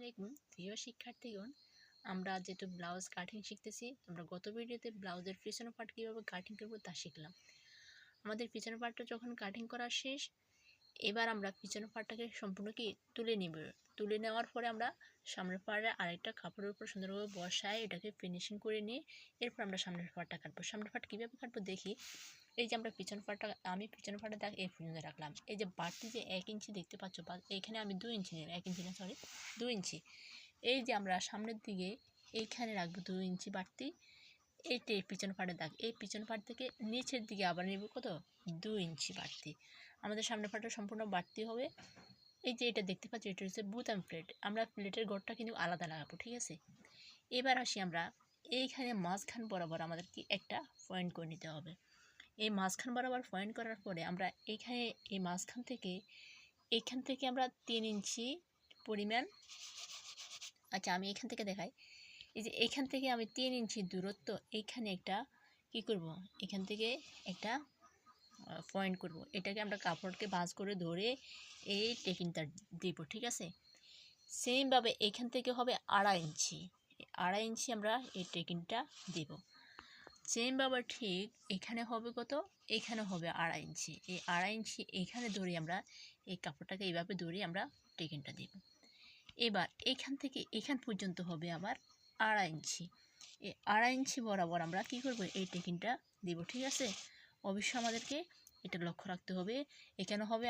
আলাইকুম প্রিয় শিক্ষার্থীগণ, আমরা যেহেতু ব্লাউজ কাটিং শিখতেছি, আমরা গত ভিডিওতে ব্লাউজের পিছনের পার্ট কীভাবে কাটিং করবো তা শিখলাম। আমাদের পিছনের পার্টটা যখন কাটিং করা শেষ, এবার আমরা পিছনের পার্টটাকে সম্পূর্ণ তুলে নিব। তুলে নেওয়ার পরে আমরা সামনের পাড়ে আরেকটা কাপড়ের উপর সুন্দরভাবে বসায় এটাকে ফিনিশিং করে নিয়ে এরপর আমরা সামনের পার্টটা কাটবো। সামনের পার্ট কীভাবে কাটবো দেখি। এই যে আমরা পিছন পাটটা আমি পিছন পাটটা দেখ এই পর্যন্ত রাখলাম। এই যে বাড়তি যে 1 ইঞ্চি দেখতে পাচ্ছ, বা এখানে আমি 2 ইঞ্চি নিলাম, 1 ইঞ্চি না সরি 2 ইঞ্চি। এই যে আমরা সামনের দিকে এইখানে রাখবো 2 ইঞ্চি বাড়তি। এইটাই পিছন পাটের দাগ। এই পিছন পাট থেকে নিচের দিকে আবার নেব কত 2 ইঞ্চি বাড়তি। আমাদের সামনের পাটটা সম্পূর্ণ বাড়তি হবে। এই যে এটা দেখতে পাচ্ছি, এটা হচ্ছে বুতাম প্লেট। আমরা প্লেটের গড়টা কিন্তু আলাদা লাগাবো, ঠিক আছে। এবার আসি আমরা এইখানে মাঝখান বরাবর আমাদের একটা পয়েন্ট করে নিতে হবে। এই মাঝখান বরাবর পয়েন্ট করার পরে আমরা এইখানে এই মাঝখান থেকে এইখান থেকে আমরা 3 ইঞ্চি পরিমাণ, আচ্ছা আমি এখান থেকে দেখাই। এই যে এইখান থেকে আমি 3 ইঞ্চি দূরত্ব এইখানে একটা করব, এখান থেকে একটা পয়েন্ট করব। এটাকে আমরা কাপড়কে ভাঁজ করে ধরে এই টেকিংটা দিব, ঠিক আছে। সেমভাবে এখান থেকে হবে 2.5 ইঞ্চি, 2.5 ইঞ্চি আমরা এই টেকিংটা দিব। সেমভাবে ঠিক এখানে হবে কত, এখানে হবে 2.5 ইঞ্চি। এই 2.5 ইঞ্চি এখানে ধরে আমরা এই কাপড়টাকে এইভাবে ধরে আমরা টেকিংটা দেব। এবার এখান থেকে এখান পর্যন্ত হবে আবার 2.5 ইঞ্চি। এই 2.5 ইঞ্চি বরাবর আমরা কি করব, এই টেকিংটা দেব, ঠিক আছে। অবশ্যই আমাদেরকে এটা লক্ষ্য রাখতে হবে। এখানে হবে